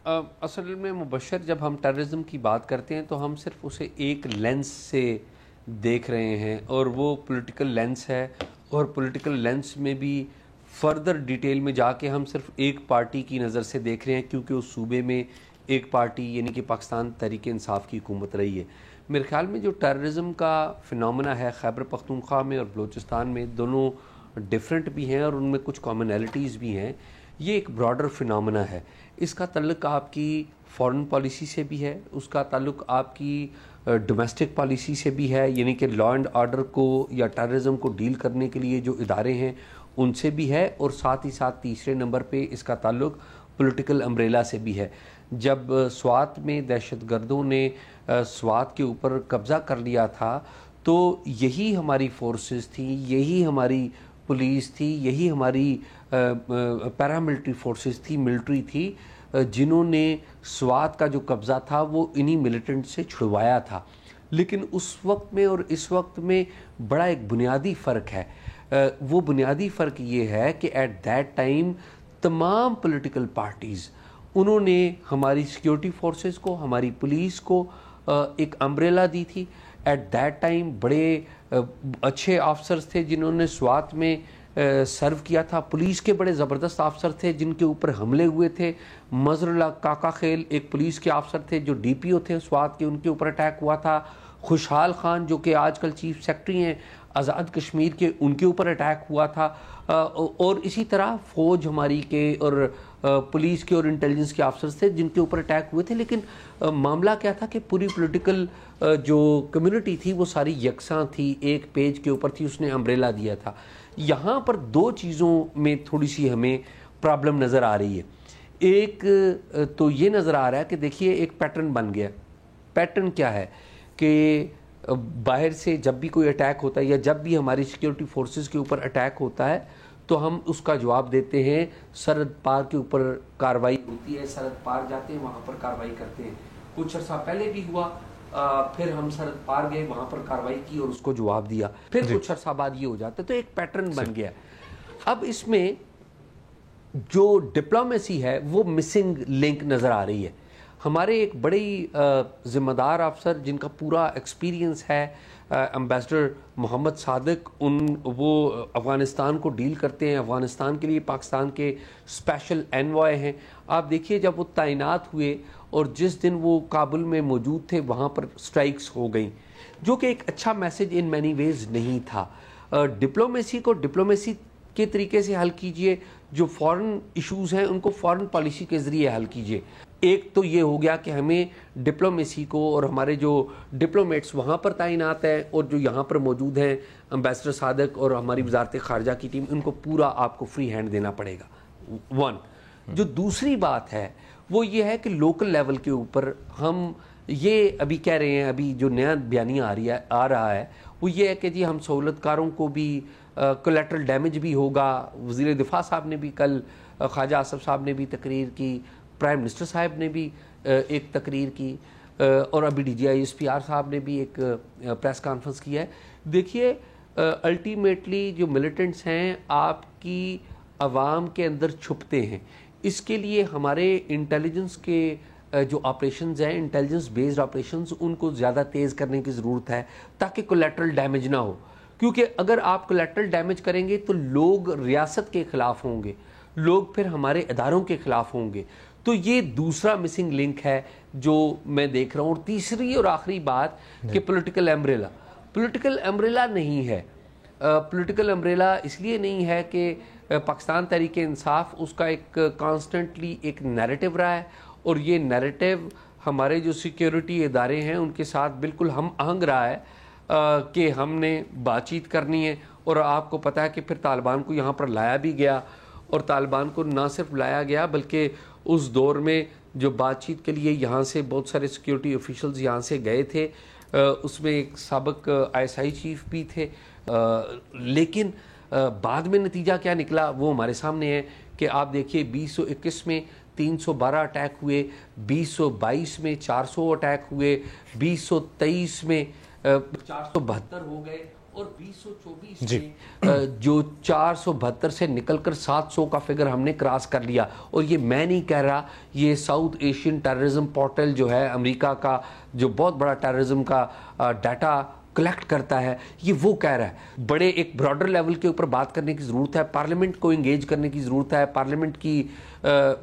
اصل میں مبشر جب ہم ٹیررزم کی بات کرتے ہیں تو ہم صرف اسے ایک لینس سے دیکھ رہے ہیں اور وہ پولیٹیکل لینس ہے، اور پولیٹیکل لینس میں بھی فردر ڈیٹیل میں جا کے ہم صرف ایک پارٹی کی نظر سے دیکھ رہے ہیں، کیونکہ اس صوبے میں ایک پارٹی یعنی کہ پاکستان تحریک انصاف کی حکومت رہی ہے۔ میرے خیال میں جو ٹیررزم کا فنومنا ہے خیبر پختونخوا میں اور بلوچستان میں، دونوں ڈیفرنٹ بھی ہیں اور ان میں کچھ کامنالٹیز بھی ہیں۔ یہ ایک براڈر فنومنا ہے، اس کا تعلق آپ کی فارن پالیسی سے بھی ہے، اس کا تعلق آپ کی ڈومیسٹک پالیسی سے بھی ہے، یعنی کہ لا اینڈ آرڈر کو یا ٹیررزم کو ڈیل کرنے کے لیے جو ادارے ہیں ان سے بھی ہے، اور ساتھ ہی ساتھ تیسرے نمبر پہ اس کا تعلق پولیٹیکل امبریلا سے بھی ہے۔ جب سوات میں دہشت گردوں نے سوات کے اوپر قبضہ کر لیا تھا تو یہی ہماری فورسز تھیں، یہی ہماری پولیس تھی، یہی ہماری پیراملٹری فورسز تھی، ملٹری تھی، جنہوں نے سوات کا جو قبضہ تھا وہ انہی ملیٹنٹ سے چھڑوایا تھا۔ لیکن اس وقت میں اور اس وقت میں بڑا ایک بنیادی فرق ہے۔ وہ بنیادی فرق یہ ہے کہ ایٹ دیٹ ٹائم تمام پولیٹیکل پارٹیز انہوں نے ہماری سیکیورٹی فورسز کو، ہماری پولیس کو ایک امبریلا دی تھی۔ ایٹ دیٹ ٹائم بڑے اچھے آفسرز تھے جنہوں نے سوات میں سرو کیا تھا، پولیس کے بڑے زبردست آفسر تھے جن کے اوپر حملے ہوئے تھے۔ مظہر اللہ کاکا خیل ایک پولیس کے آفسر تھے جو ڈی پی او تھے سوات کے، ان کے اوپر اٹیک ہوا تھا۔ خوشحال خان جو کہ آج کل چیف سیکرٹری ہیں آزاد کشمیر کے، ان کے اوپر اٹیک ہوا تھا، اور اسی طرح فوج ہماری کے اور پولیس کے اور انٹیلیجنس کے آفسرز تھے جن کے اوپر اٹیک ہوئے تھے۔ لیکن معاملہ کیا تھا کہ پوری پولیٹیکل جو کمیونٹی تھی وہ ساری یکساں تھی، ایک پیج کے اوپر تھی، اس نے امبریلا دیا تھا۔ یہاں پر دو چیزوں میں تھوڑی سی ہمیں پرابلم نظر آ رہی ہے۔ ایک تو یہ نظر آ رہا ہے کہ دیکھیے ایک پیٹرن بن گیا۔ پیٹرن کیا ہے کہ باہر سے جب بھی کوئی اٹیک ہوتا ہے یا جب بھی ہماری سیکیورٹی فورسز کے اوپر اٹیک ہوتا ہے تو ہم اس کا جواب دیتے ہیں، سرحد پار کے اوپر کارروائی ہوتی ہے، سرحد پار جاتے ہیں، وہاں پر کارروائی کرتے ہیں۔ کچھ عرصہ پہلے بھی ہوا، پھر ہم سرحد پار گئے، وہاں پر کارروائی کی اور اس کو جواب دیا، پھر کچھ عرصہ بعد یہ ہو جاتا ہے، تو ایک پیٹرن بن گیا۔ اب اس میں جو ڈپلومیسی ہے وہ مسنگ لنک نظر آ رہی ہے۔ ہمارے ایک بڑی ذمہ دار افسر جن کا پورا ایکسپیرینس ہے، امبیسڈر محمد صادق، وہ افغانستان کو ڈیل کرتے ہیں، افغانستان کے لیے پاکستان کے اسپیشل انوائے ہیں۔ آپ دیکھیے جب وہ تعینات ہوئے اور جس دن وہ کابل میں موجود تھے وہاں پر سٹرائکس ہو گئیں، جو کہ ایک اچھا میسج ان مینی ویز نہیں تھا۔ ڈپلومیسی کو ڈپلومیسی کے طریقے سے حل کیجئے، جو فورن ایشوز ہیں ان کو فورن پالیسی کے ذریعے حل کیجئے۔ ایک تو یہ ہو گیا کہ ہمیں ڈپلومیسی کو اور ہمارے جو ڈپلومیٹس وہاں پر تعینات ہیں اور جو یہاں پر موجود ہیں امبیسڈر صادق اور ہماری وزارت خارجہ کی ٹیم، ان کو پورا آپ کو فری ہینڈ دینا پڑے گا۔ ون جو دوسری بات ہے وہ یہ ہے کہ لوکل لیول کے اوپر ہم یہ ابھی کہہ رہے ہیں، ابھی جو نیا بیانیہ آ رہا ہے وہ یہ ہے کہ جی ہم سہولت کاروں کو بھی کولیٹرل ڈیمیج بھی ہوگا۔ وزیر دفاع صاحب نے بھی کل، خواجہ آصف صاحب نے بھی تقریر کی، پرائم منسٹر صاحب نے بھی ایک تقریر کی، اور ابھی D G I S P R صاحب نے بھی ایک پریس کانفرنس کی ہے۔ دیکھیے الٹیمیٹلی جو ملیٹنٹس ہیں آپ کی عوام کے اندر چھپتے ہیں، اس کے لیے ہمارے انٹیلیجنس کے جو آپریشنز ہیں، انٹیلیجنس بیسڈ آپریشنز، ان کو زیادہ تیز کرنے کی ضرورت ہے تاکہ کولیٹرل ڈیمیج نہ ہو، کیونکہ اگر آپ کولیٹرل ڈیمیج کریں گے تو لوگ ریاست کے خلاف ہوں گے، لوگ پھر ہمارے اداروں کے خلاف ہوں گے۔ تو یہ دوسرا مسنگ لنک ہے جو میں دیکھ رہا ہوں۔ اور تیسری اور آخری بات کہ پولیٹیکل امبریلا نہیں ہے۔ پولیٹیکل امبریلا اس لیے نہیں ہے کہ پاکستان تحریک انصاف اس کا ایک کانسٹنٹلی ایک نیریٹو رہا ہے، اور یہ نیریٹو ہمارے جو سیکیورٹی ادارے ہیں ان کے ساتھ بالکل ہم آہنگ رہا ہے کہ ہم نے بات چیت کرنی ہے۔ اور آپ کو پتہ ہے کہ پھر طالبان کو یہاں پر لایا بھی گیا، اور طالبان کو نہ صرف لایا گیا بلکہ اس دور میں جو بات چیت کے لیے یہاں سے بہت سارے سیکیورٹی آفیشلز یہاں سے گئے تھے، اس میں ایک سابق آئی ایس آئی چیف بھی تھے، لیکن بعد میں نتیجہ کیا نکلا وہ ہمارے سامنے ہے کہ آپ دیکھیے 2021 میں 312 اٹیک ہوئے، 2022 میں 400 اٹیک ہوئے، 2023 میں 472 ہو گئے، اور 2024 میں جو 472 سے نکل کر 700 کا فگر ہم نے کراس کر لیا. اور یہ میں نہیں کہہ رہا, یہ ساؤتھ ایشین ٹیررزم پورٹل جو ہے امریکہ کا, جو بہت بڑا ٹیررزم کا ڈیٹا کلیکٹ کرتا ہے, یہ وہ کہہ رہا ہے. بڑے ایک براڈر لیول کے اوپر بات کرنے کی ضرورت ہے, پارلیمنٹ کو انگیج کرنے کی ضرورت ہے. پارلیمنٹ کی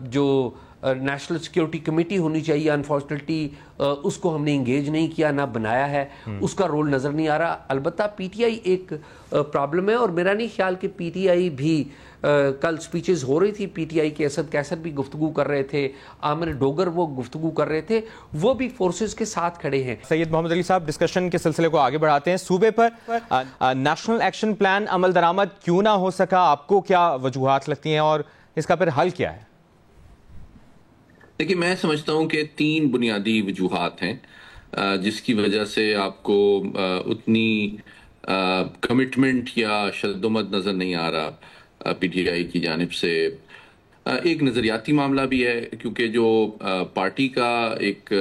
جو نیشنل سیکیورٹی کمیٹی ہونی چاہیے, انفارچونیٹلی اس کو ہم نے انگیج نہیں کیا, نہ بنایا ہے, اس کا رول نظر نہیں آ رہا. البتہ پی ٹی آئی ایک پرابلم ہے, اور میرا نہیں خیال کہ پی ٹی آئی بھی کل سپیچز ہو رہی تھی, پی ٹی آئی کے اسد کیسر بھی گفتگو کر رہے تھے, عامر ڈوگر وہ گفتگو کر رہے تھے, وہ بھی فورسز کے ساتھ کھڑے ہیں. سید محمد علی صاحب, ڈسکشن کے سلسلے کو آگے بڑھاتے ہیں. صوبے پر نیشنل ایکشن پلان عمل درآمد کیوں نہ ہو سکا, آپ کو کیا وجوہات لگتی ہیں اور اس کا پھر حل کیا ہے؟ دیکھیے, میں سمجھتا ہوں کہ 3 بنیادی وجوہات ہیں جس کی وجہ سے آپ کو اتنی کمٹمنٹ یا شدت نظر نہیں آ رہا پی ٹی آئی کی جانب سے. ایک نظریاتی معاملہ بھی ہے, کیونکہ جو پارٹی کا ایک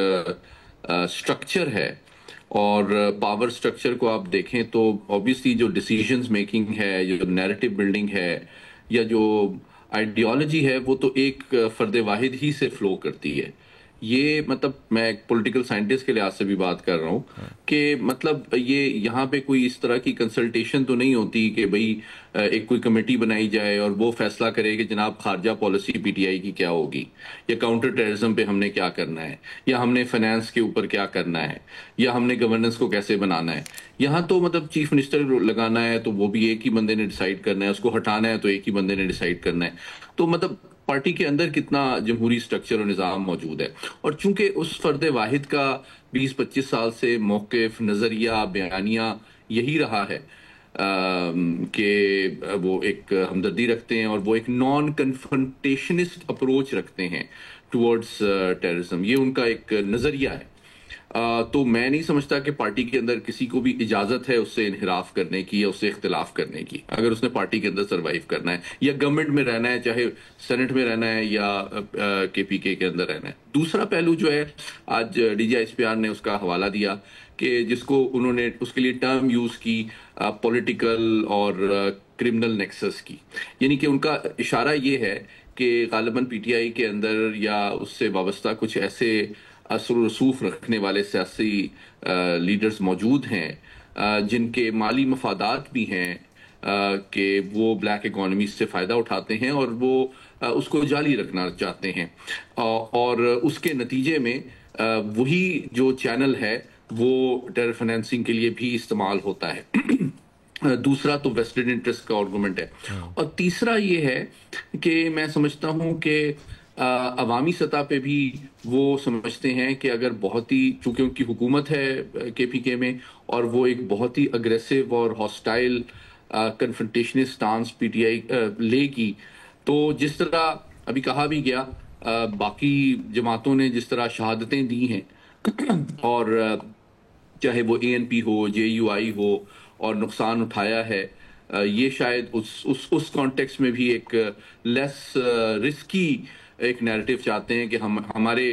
سٹرکچر ہے اور پاور سٹرکچر کو آپ دیکھیں تو obviously جو ڈیسیژنز میکنگ ہے, جو نیریٹو بلڈنگ ہے, یا جو آئیڈیالوجی ہے, وہ تو ایک فرد واحد ہی سے فلو کرتی ہے. یہ مطلب میں ایک پولیٹیکل سائنٹسٹ کے لحاظ سے بھی بات کر رہا ہوں کہ مطلب یہ یہاں پہ کوئی اس طرح کی کنسلٹیشن تو نہیں ہوتی کہ بھئی ایک کوئی کمیٹی بنائی جائے اور وہ فیصلہ کرے کہ جناب خارجہ پالیسی پی ٹی آئی کی کیا ہوگی, یا کاؤنٹر ٹیررزم پہ ہم نے کیا کرنا ہے, یا ہم نے فائنانس کے اوپر کیا کرنا ہے, یا ہم نے گورننس کو کیسے بنانا ہے. یہاں تو مطلب چیف منسٹر لگانا ہے تو وہ بھی ایک ہی بندے نے ڈیسائیڈ کرنا ہے, اس کو ہٹانا ہے تو ایک ہی بندے نے ڈیسائیڈ کرنا ہے. تو مطلب پارٹی کے اندر کتنا جمہوری سٹرکچر اور نظام موجود ہے. اور چونکہ اس فرد واحد کا 20-25 سال سے موقف, نظریہ, بیانیہ یہی رہا ہے کہ وہ ایک ہمدردی رکھتے ہیں اور وہ ایک نان کنفرنٹیشنسٹ اپروچ رکھتے ہیں ٹورڈز ٹیررزم, یہ ان کا ایک نظریہ ہے. تو میں نہیں سمجھتا کہ پارٹی کے اندر کسی کو بھی اجازت ہے اس سے انحراف کرنے کی یا اس سے اختلاف کرنے کی, اگر اس نے پارٹی کے اندر سروائیو کرنا ہے یا گورنمنٹ میں رہنا ہے, چاہے سینٹ میں رہنا ہے یا کے پی کے اندر رہنا ہے. دوسرا پہلو جو ہے, آج D G S P R نے اس کا حوالہ دیا کہ جس کو انہوں نے اس کے لیے ٹرم یوز کی پولیٹیکل اور کرمنل نیکسس کی, یعنی کہ ان کا اشارہ یہ ہے کہ غالباً پی ٹی آئی کے اندر یا اس سے وابستہ کچھ ایسے اثر و رسوخ رکھنے والے سیاسی لیڈرز موجود ہیں جن کے مالی مفادات بھی ہیں کہ وہ بلیک اکانومی سے فائدہ اٹھاتے ہیں اور وہ اس کو جعلی رکھنا چاہتے ہیں, اور اس کے نتیجے میں وہی جو چینل ہے وہ ٹیرر فائنینسنگ کے لیے بھی استعمال ہوتا ہے. دوسرا تو ویسٹڈ انٹرسٹ کا آرگومنٹ ہے. اور تیسرا یہ ہے کہ میں سمجھتا ہوں کہ عوامی سطح پہ بھی وہ سمجھتے ہیں کہ اگر بہت ہی, چونکہ ان کی حکومت ہے کے پی کے میں اور وہ ایک بہت ہی اگریسو اور hostile confrontationist stance P T I لے گی, تو جس طرح ابھی کہا بھی گیا باقی جماعتوں نے جس طرح شہادتیں دی ہیں اور چاہے وہ اے N P who, J you آئی ہو, اور نقصان اٹھایا ہے, یہ شاید اس کانٹیکس میں بھی ایک لیس رسکی ایک نیریٹو چاہتے ہیں کہ ہمارے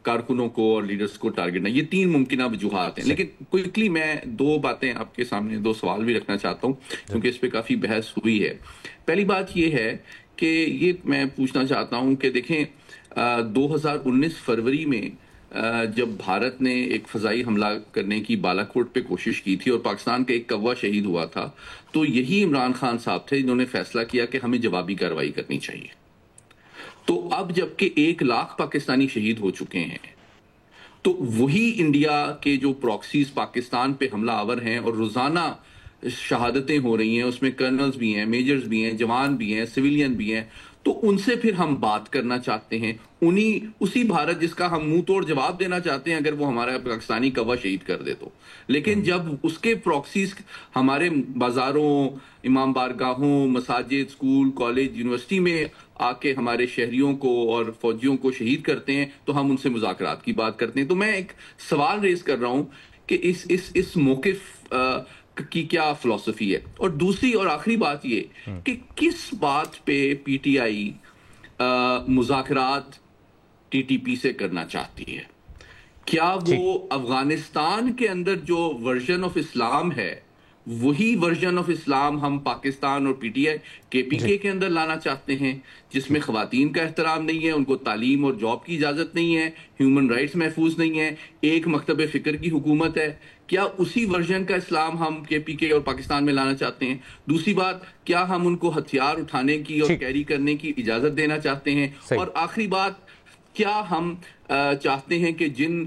کارکنوں کو اور لیڈرز کو ٹارگٹ نہ. یہ 3 ممکنہ وجوہات ہیں. لیکن کوئکلی میں 2 باتیں آپ کے سامنے, 2 سوال بھی رکھنا چاہتا ہوں کیونکہ اس پہ کافی بحث ہوئی ہے. پہلی بات یہ ہے کہ یہ میں پوچھنا چاہتا ہوں کہ دیکھیں 2019 فروری میں جب بھارت نے ایک فضائی حملہ کرنے کی بالا کوٹ پہ کوشش کی تھی اور پاکستان کا ایک کوا شہید ہوا تھا, تو یہی عمران خان صاحب تھے جنہوں نے فیصلہ کیا کہ ہمیں جوابی کارروائی کرنی چاہیے. تو اب جبکہ 1 لاکھ پاکستانی شہید ہو چکے ہیں, تو وہی انڈیا کے جو پراکسیز پاکستان پہ حملہ آور ہیں اور روزانہ شہادتیں ہو رہی ہیں, اس میں کرنلز بھی ہیں, میجرز بھی ہیں, جوان بھی ہیں, سویلین بھی ہیں, تو ان سے پھر ہم بات کرنا چاہتے ہیں, اسی بھارت جس کا ہم منہ توڑ جواب دینا چاہتے ہیں اگر وہ ہمارا پاکستانی کوا شہید کر دے تو. لیکن جب اس کے پراکسیز ہمارے بازاروں, امام بارگاہوں, مساجد, اسکول, کالج, یونیورسٹی میں آ کے ہمارے شہریوں کو اور فوجیوں کو شہید کرتے ہیں, تو ہم ان سے مذاکرات کی بات کرتے ہیں. تو میں ایک سوال ریز کر رہا ہوں کہ اس موقف کی کیا فلسفی ہے. اور دوسری اور آخری بات یہ کہ کس بات پہ پی ٹی آئی مذاکرات ٹی ٹی پی سے کرنا چاہتی ہے. کیا وہ افغانستان کے اندر جو ورژن آف اسلام ہے وہی ورژن آف اسلام ہم پاکستان اور پی ٹی آئی KPK کے اندر لانا چاہتے ہیں، جس میں خواتین کا احترام نہیں ہے، ان کو تعلیم اور جاب کی اجازت نہیں ہے، ہیومن رائٹس محفوظ نہیں ہے، ایک مکتب فکر کی حکومت ہے؟ کیا اسی ورژن کا اسلام ہم KPK اور پاکستان میں لانا چاہتے ہیں؟ دوسری بات، کیا ہم ان کو ہتھیار اٹھانے کی اور کیری کرنے کی اجازت دینا چاہتے ہیں؟ اور آخری بات، کیا ہم چاہتے ہیں کہ جن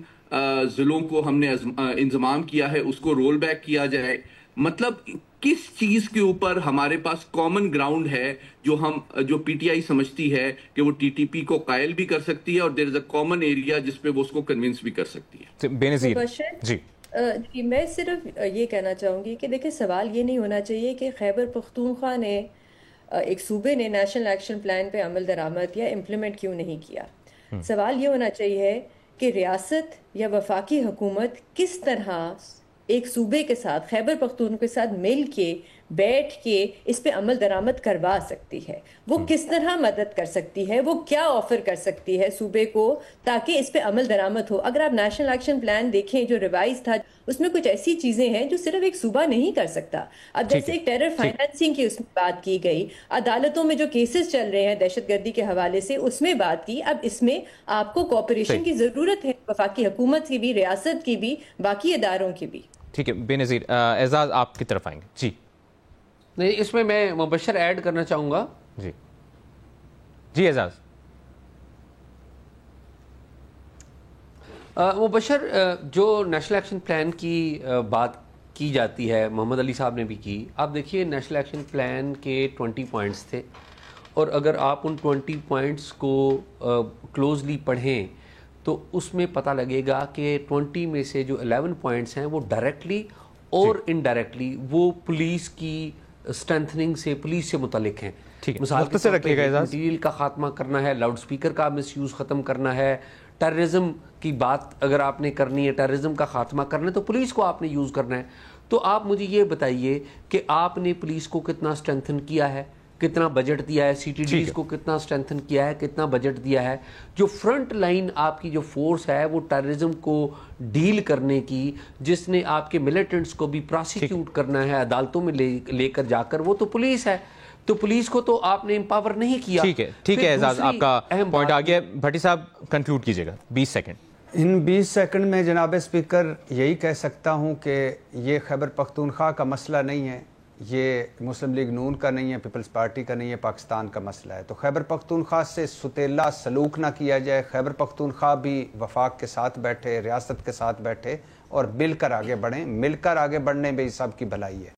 ضلعوں کو ہم نے انضمام کیا ہے اس کو رول بیک کیا جائے؟ مطلب کس چیز کے اوپر ہمارے پاس کامن گراؤنڈ ہے جو پی ٹی آئی سمجھتی ہے کہ وہ TTP کو قائل بھی کر سکتی ہے، اور دیر از اے کامن ایریا جس پہ وہ اس کو کنونس بھی کر سکتی ہے؟ بے نظیر جی میں صرف یہ کہنا چاہوں گی کہ دیکھیں، سوال یہ نہیں ہونا چاہیے کہ خیبر پختونخوا نے ایک صوبے نے نیشنل ایکشن پلان پہ عمل درآمد یا امپلیمنٹ کیوں نہیں کیا۔ سوال یہ ہونا چاہیے کہ ریاست یا وفاقی حکومت کس طرح ایک صوبے کے ساتھ، خیبر پختونخوا کے ساتھ مل کے بیٹھ کے اس پہ عمل درآمد کروا سکتی ہے، وہ کس طرح مدد کر سکتی ہے، وہ کیا آفر کر سکتی ہے صوبے کو تاکہ اس پہ عمل درآمد ہو۔ اگر آپ نیشنل ایکشن پلان دیکھیں جو ریوائز تھا، اس میں کچھ ایسی چیزیں ہیں جو صرف ایک صوبہ نہیں کر سکتا۔ اب جیسے ایک ٹیرر فائنانسنگ کی اس میں بات کی گئی، عدالتوں میں جو کیسز چل رہے ہیں دہشت گردی کے حوالے سے اس میں بات کی، اب اس میں آپ کو کوآپریشن کی ضرورت ہے، وفاقی حکومت کی بھی، ریاست کی بھی، باقی اداروں کی بھی۔ ٹھیک ہے بے نظیر، اعزاز آپ کی طرف آئیں گے۔ جی نہیں، اس میں میں مبشر ایڈ کرنا چاہوں گا۔ جی اعزاز۔ مبشر، جو نیشنل ایکشن پلان کی بات کی جاتی ہے، محمد علی صاحب نے بھی کی، آپ دیکھیے نیشنل ایکشن پلان کے 20 پوائنٹس تھے، اور اگر آپ ان 20 پوائنٹس کو کلوزلی پڑھیں تو اس میں پتہ لگے گا کہ 20 میں سے جو 11 پوائنٹس ہیں وہ ڈائریکٹلی اور انڈائریکٹلی وہ پولیس کی اسٹرینتھننگ سے، پولیس سے متعلق ہیں۔ مثال کے طور پہ مٹیریل کا خاتمہ کرنا ہے، لاؤڈ سپیکر کا مس یوز ختم کرنا ہے، ٹیررزم کی بات اگر آپ نے کرنی ہے، ٹیررزم کا خاتمہ کرنا ہے تو پولیس کو آپ نے یوز کرنا ہے۔ تو آپ مجھے یہ بتائیے کہ آپ نے پولیس کو کتنا اسٹرینتھن کیا ہے، کتنا بجٹ دیا ہے، CTDs کو کتنا اسٹرینتھن کیا ہے، کتنا بجٹ دیا ہے؟ جو فرنٹ لائن آپ کی جو فورس ہے وہ ٹیررزم کو ڈیل کرنے کی، جس نے آپ کے ملیٹنٹس کو بھی پراسیکیوٹ کرنا ہے، عدالتوں میں لے کر جا کر، وہ تو پولیس ہے۔ تو پولیس کو تو آپ نے امپاور نہیں کیا۔ ٹھیک ہے اعزاز، آپ کا پوائنٹ آ گیا۔ بھٹی صاحب کنکلوڈ کیجئے گا 20 سیکنڈ۔ ان 20 سیکنڈ میں جناب اسپیکر یہی کہہ سکتا ہوں کہ یہ خیبر پختونخوا کا مسئلہ نہیں ہے، یہ مسلم لیگ نون کا نہیں ہے، پیپلز پارٹی کا نہیں ہے، پاکستان کا مسئلہ ہے۔ تو خیبر پختونخوا سے ستیلا سلوک نہ کیا جائے، خیبر پختونخوا بھی وفاق کے ساتھ بیٹھے، ریاست کے ساتھ بیٹھے اور مل کر آگے بڑھیں۔ مل کر آگے بڑھنے میں سب کی بھلائی ہے۔